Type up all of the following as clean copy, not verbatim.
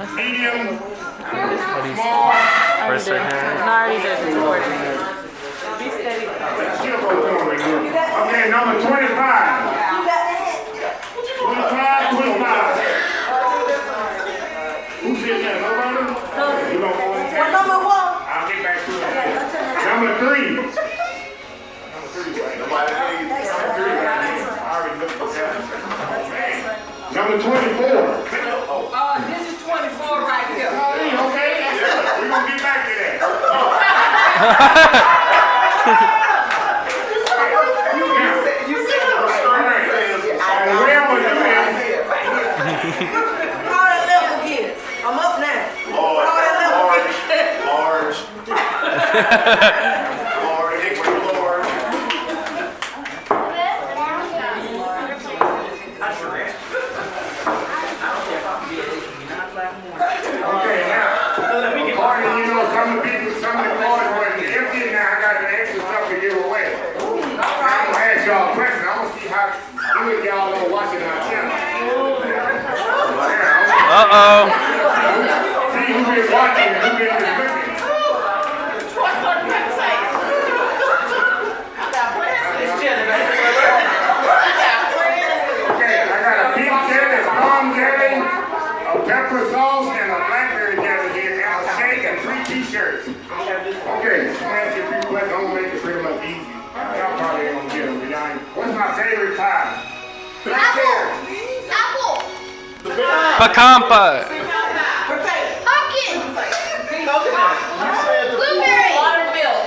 medium, What small. Where's her hand? No, I already did it. Be steady. Okay, number 25. 25. Who's in there? Nobody? You don't go in there? Number one. I'll get back to it. Number 3. Number 3, right? Nobody needs. Number 3, right? I already looked at that. Number 24. This is 24 right here. Okay, that's good. We're going to get back to that. You said it was straight. Where was the man? Call that level again. I'm up now. Call that level again. Large. Large. Extra large. Okay, now, according, you know, some of the people, some of the cars were empty, now I got the extra stuff to give away. I'm gonna ask y'all a question. I'm gonna see how good y'all are watching our channel. Uh-oh. See who been watching and who been looking. Okay, I got a pink jelly, a plum jelly, a pepper sauce, and a blackberry jelly here, and a shake and 3 t-shirts. Okay, I'm gonna ask you a few questions. I'm gonna make it pretty much easy. Y'all probably ain't gonna get them, but y'all ain't. What's my favorite pie? Apple. Pecan pie. Pumpkin. Blueberry. Buttermilk.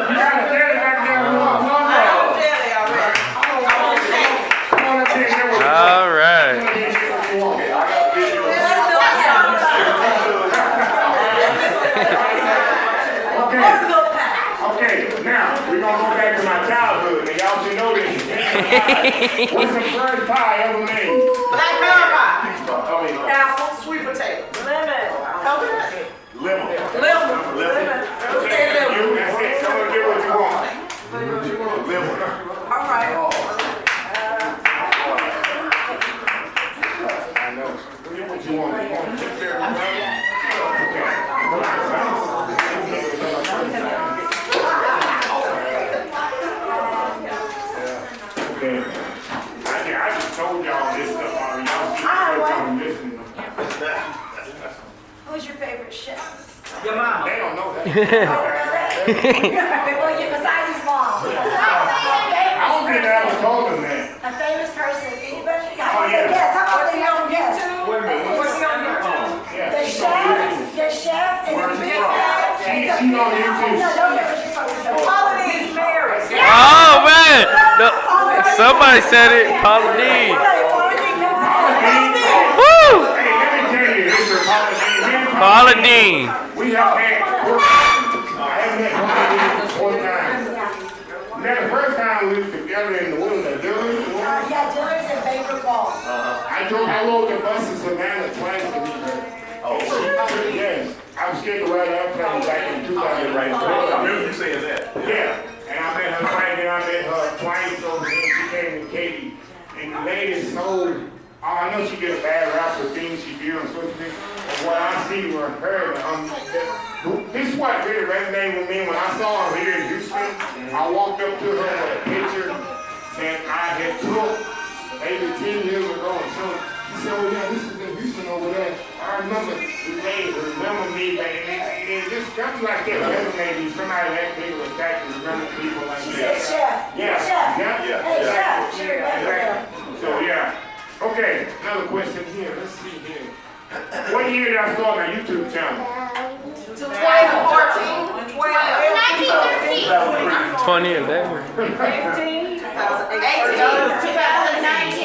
You got a jelly back there. Come on up here and get what you want. All right. Okay, now we're gonna go back to my childhood, and y'all should know this. What's the first pie ever made? Black currant pie. Oh, Apple, sweet potato. Lemon. Coconut. lemon. Lemon. Okay, lemon. You, that's it. Someone get what you want. Lemon. All right. I know. Get what you want. You want to take care of it. Okay. I just told y'all this stuff already. Y'all keep listening. Who's your favorite chef? Your mom. They don't know that. Well, you besides his mom. I don't think I ever told them that. A famous person. Anybody? Oh, yeah. Yes. How about the young guest? Wait a minute. What's he on YouTube? Yeah, The she's on YouTube. chef is Where's a she big from? fan. She's on YouTube. No, don't get what she's from. Holiday is married. Oh, man. No, somebody said it. Paula D. Woo! Hey, let me tell you, this is Paula Dean. Paula Dean. We have had, I haven't had Paula Dean 4 times. Now, the first time we was together in the winter, Yeah, Dillard's and Baker Ball. I rode the bus in Savannah twice to meet her. Oh, yes. I was scared to ride airplane back in 2000. Right. I remember you saying that. Yeah. And I met her twice, and I met her twice over there. She came to Katy. And the lady is so, I know she get a bad rap for things she do on social media. But what I see with her, this is what really resonated with me when I saw her here in Houston. I walked up to her with a picture that I had took maybe 10 years ago. And so she said, oh yeah, this is in Houston over there. I remember the name, remember me, and just something like that resonated me. Somebody that big of a fact to remember people like She that. said chef. Yeah. Chef. Yeah. Hey, chef. She remembered him. So yeah. Okay, another question here. Let's see here. What year did I start my YouTube channel? 2014. 2011. 15. 2019.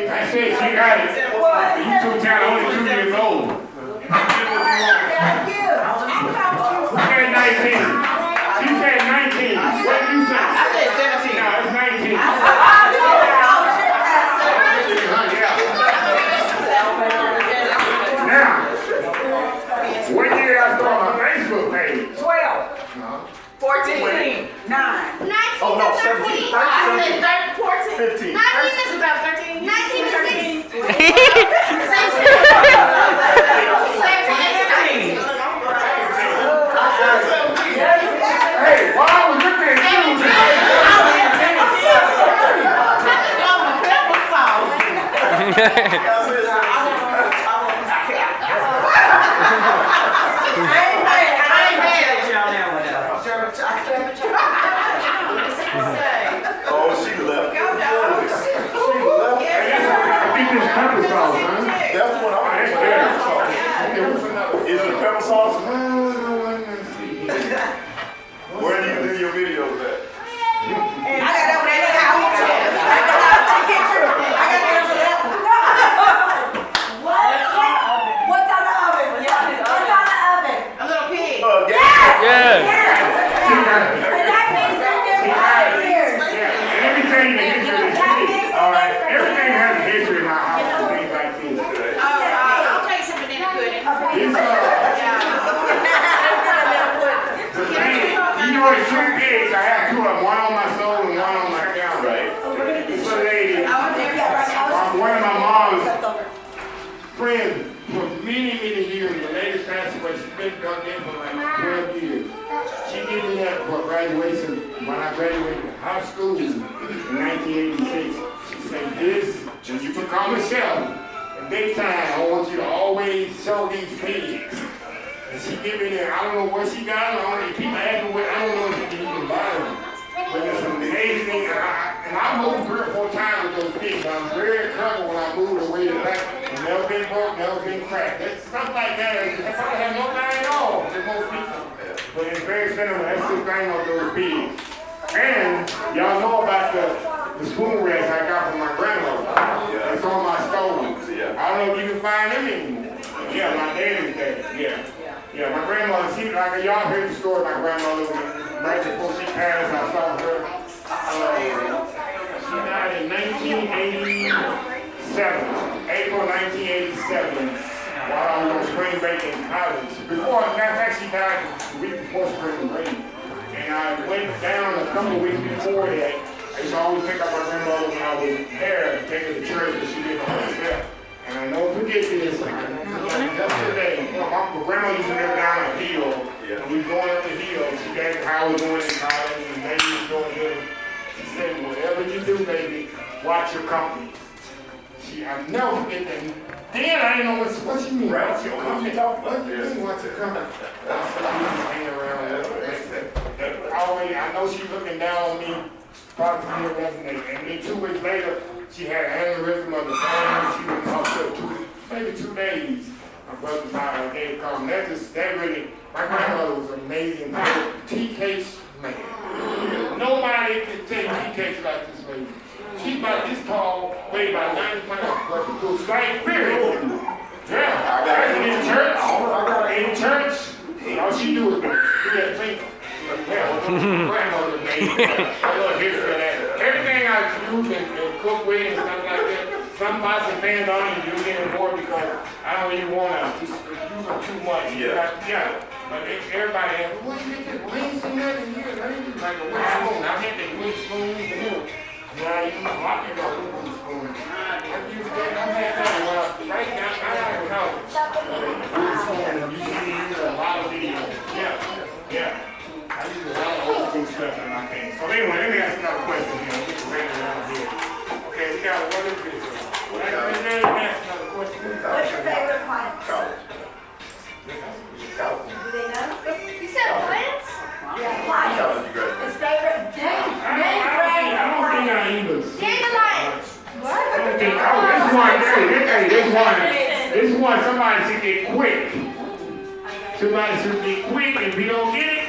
I said she got it. The YouTube channel only 2 years old. Thank you. She said 19. She said 19. What did you say? I said 17. No, it's 19. Now, what year did I start my Facebook page? 12. 14. 9. Oh, no, 17. I said Hey, while I was looking at Oh, she left. I think this pepper sauce, huh? That's what I'm Is it a pepper sauce? Where do you do your videos at? I got that one at the house. At the house, I can't trip. I got that one at the house. What's on the oven? What's on the oven? A little pig. Yes! Yeah. And that means they're there for 5 years. Yeah, and let me tell you the history of this city. All right, everything has a history in my house and things like this. I'll take some banana pudding. This, Yeah. you know, it's 2 pigs. I have 2 of them, one on my soul and one on my counter. Right. This lady, one of my mom's friends for many years. The lady passed away. She's been done there for like 12 years. She gave me that for graduation when I graduated high school in 1986. She said, this, and you can call Michelle. In daytime, I want you to always show these pigs. And she gave me that. I don't know where she got them. I don't know. People ask me where. I don't know if you can even buy them. But it's amazing. And I moved 3 or 4 times with those pigs. I was very careful when I moved away to back. Never been broke, never been cracked. That's stuff like that. They probably have no value at all to most people. But it's very sentimental. That's the thing of those pigs. And y'all know about the spoon rest I got from my grandmother. It's on my stove. I don't know if you can find them anymore. Yeah, my daddy's dad. Yeah, my grandmother, she, like y'all heard the story of my grandmother, right before she passed, I saw her. She died in 1987, April 1987, while I was on spring break in college. Before, in fact, she died the week before spring break. And I went down a couple of weeks before that. I used to always pick up my grandmother when I was there, take her to church, but she lived by herself. And I never forget this. Yesterday, my grandma used to live down a hill. And we going up the hill. She asked how I was doing in college, and maybe was doing good. She said, whatever you do, baby, watch your company. I never forget that. Then I didn't know what she mean. Watch your company. What do you mean, watch your company? I said, you just hang around with her. I know she's looking down on me. Probably resonate. And then 2 weeks later, she had an aneurysm of the brain. She was in the hospital maybe 2 days. My brother died. They called me. That really, my grandmother was amazing. Tea cakes, man. Nobody could take tea cakes like this lady. She's about this tall, weighed about 90 pounds, but was slight period. Yeah, in church, all she do is do that thing. Grandmother made a little history of that. Everything I use and cook with and stuff like that, some pots and pans on you do get more because I don't really want to just use them too much. Yeah. But everybody asks, what do you get this? We ain't seen that in years. I ain't like a wooden spoon. I've had the wooden spoons. Yeah, you know, I can go wooden spoon. I've used that. I've had that right now. I got a couch. Wooden spoon. You see me use a lot of videos. Yeah. I use a lot of old school stuff in my thing. So anyway, let me ask another question here. We'll get ready around here. Okay, we got what is this? Let me ask another question. What's your favorite plant? College. Do they know? You said plants? Yeah, plants. College, you graduated. His favorite name. I don't think I even. Dandelions. What? I don't think, this one, somebody should get quick. Somebody should get quick. If you don't get it,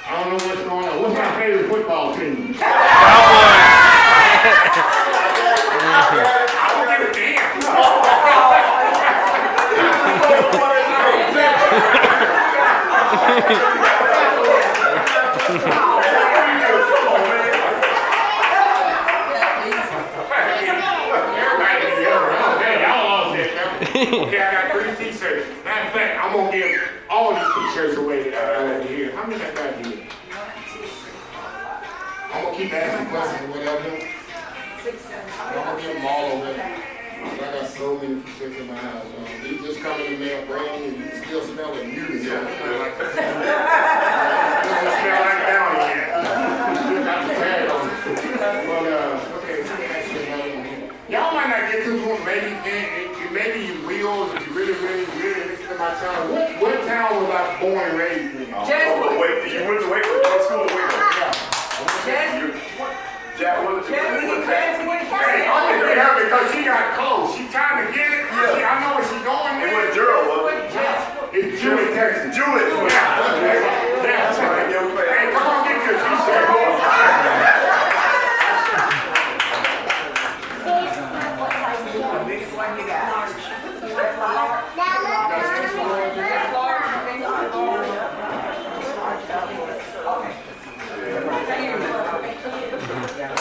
I don't know what's going on. What's my favorite football team? I don't give a damn. Okay, I got 3 t-shirts. Matter of fact, I'm gonna give all these t-shirts away that I got here. How many I got here? I'm gonna keep asking questions or whatever. I'm gonna give them all away. I got so many people in my house. He just come in the mail brand new, you still smell it new. So it's not like that. Doesn't smell like down yet. Still got the tag on it. But, okay, let me ask you another one here. Y'all might not get to this one, maybe you will, if you really listen to my town. What town was I born and raised in? Wait, you went to what school? Jack, what did you Hey, I'm gonna get her because she got close. She trying to get it. Yeah. I know where she's going. It was Gerald, wasn't it? It's Julie, Texas. Julie. Yeah, that's right. Hey, come on, get your t-shirt. The biggest one you got.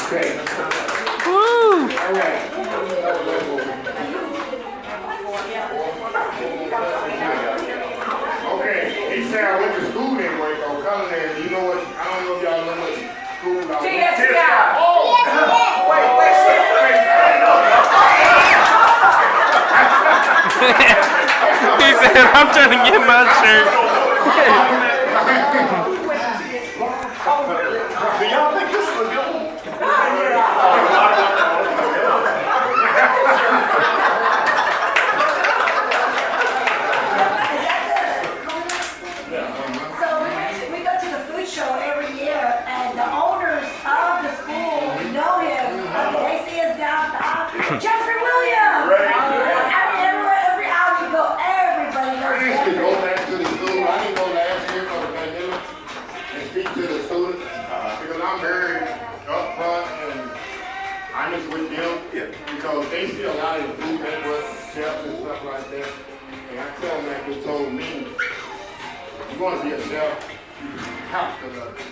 Okay. Woo! All right. Okay, he said I went to school anyway, though, culinary. You know what? I don't know if y'all know what school I went to. Oh! He said, I'm trying to get my shirt. Do y'all think this is a good one? So we go to the food show every year, and the owners of the school know him. They see us down Jeffrey Williams. Right. I mean, every hour we go, everybody I knows used to Jeffrey. go back to the school. I didn't go last year for the pandemic and speak to the students because I'm very upfront and honest with them because they see a lot of the food network chefs and stuff like that. And I tell them like they told me, you want to be a chef, you have to love it.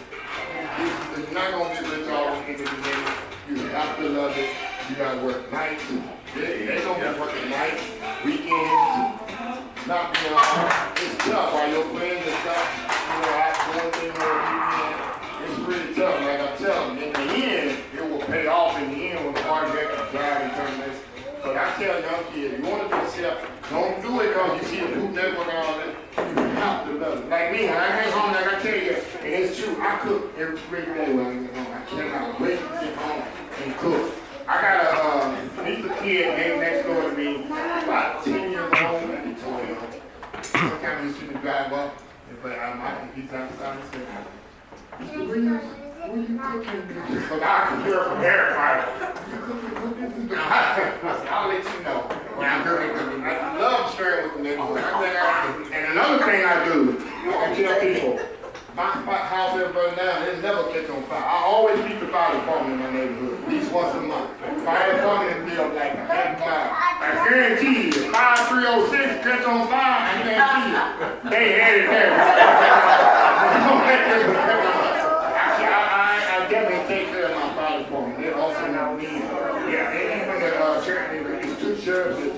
You're not going to get rich all in the beginning. You have to love it. You got to work nights. They don't be working nights, weekends, not being hard. It's tough while your friends and stuff, out doing things on the weekend. It's pretty tough. Like I tell them, in the end, it will pay off in the end when the hard work is driving determination. But I tell young kids, you want to be a chef, don't do it because you see the Food Network and all that. You have to love it. Like me, when I get home, like I tell you, and it's true, I cook every day when I get home. I cannot wait to get home and cook. I got he's a kid named next door to me, about 10 years old, maybe 12. Sometimes you see me drive up, but he's outside and say, Mr. Williams, what are you cooking? So now I can hear from everybody. I'll let you know when I'm cooking. I love sharing with the neighborhood. And another thing I do, I tell people, my house ever burned down, it never catch on fire. I always keep the fire department in my neighborhood, at least once a month. Fire department is built like a half mile. I guarantee you, if 5306 catch on fire, I guarantee you, they headed there. I definitely take care of my fire department. They also know me. Yeah, and even the sheriff, it's two sheriffs that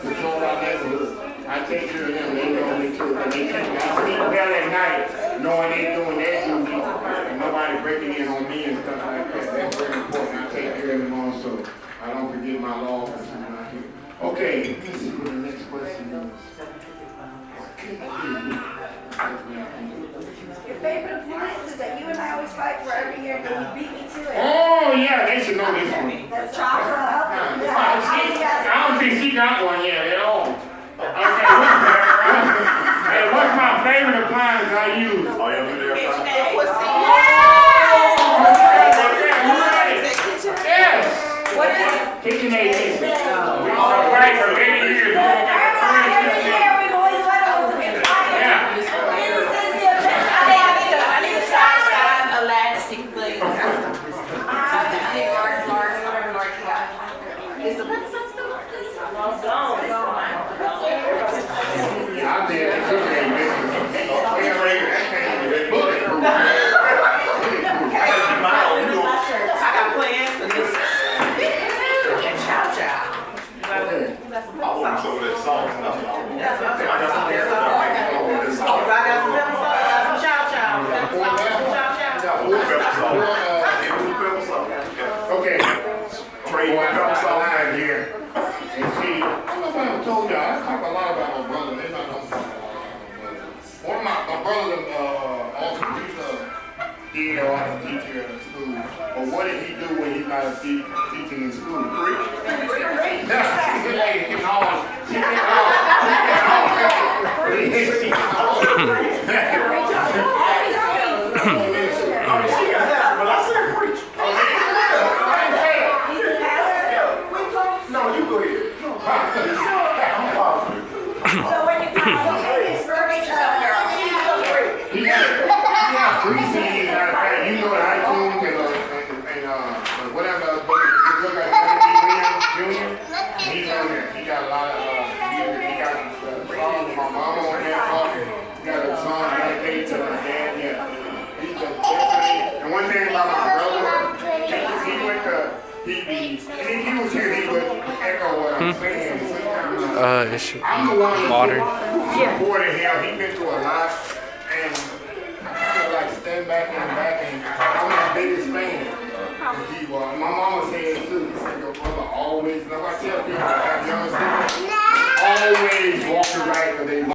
patrol our neighborhood. I take care of them. They know me too. And they keep me. I sleep well at night, knowing they doing their duty, and nobody breaking in on me and stuff like that. That's very important. I take care of them also. I don't forget my laws and something like that. Okay, let's see what the next question is. Your favorite appliance is that you and I always fight for every year, and then you beat me to it. Oh, yeah, they should know this one. That's chocolate. I don't think she got one yet at all. Okay, hey, what's my favorite appliance I use? Oh, yeah, we there. Yes! What is it? KitchenAid kitchen. We've been fighting for many years. Every year we always fight over the appliance. Yeah. I need a size 5 elastic, please. Yeah, I did. KitchenAid business. That thing is bulletproof. I got plans for this. And chow chow. Okay. I want some of that sauce. That's what I'm saying. I got some pepper sauce. I got some chow chow. Pepper sauce, some chow chow. Okay. Trade pepper sauce out here. And see, be an art teacher in school. But what did he do when he's not teaching in school? Preach. But I said preach. No, you go ahead. I'm positive. So when you come home, it's very You know the iTunes and whatever, but if you look at Williams Jr., he's on there. He got a lot of music. He got songs with my mama on there. He got a song dedicated to my dad. Yeah, he's just different. And one thing about my brother, he went to, if he was here, he would echo what I'm saying. Sometimes, It's I'm the one water. who supported him. He's been through a lot, and I kind of like stand back and I'm his biggest fan. He was. My mama said too. She said your brother always. Like I tell people,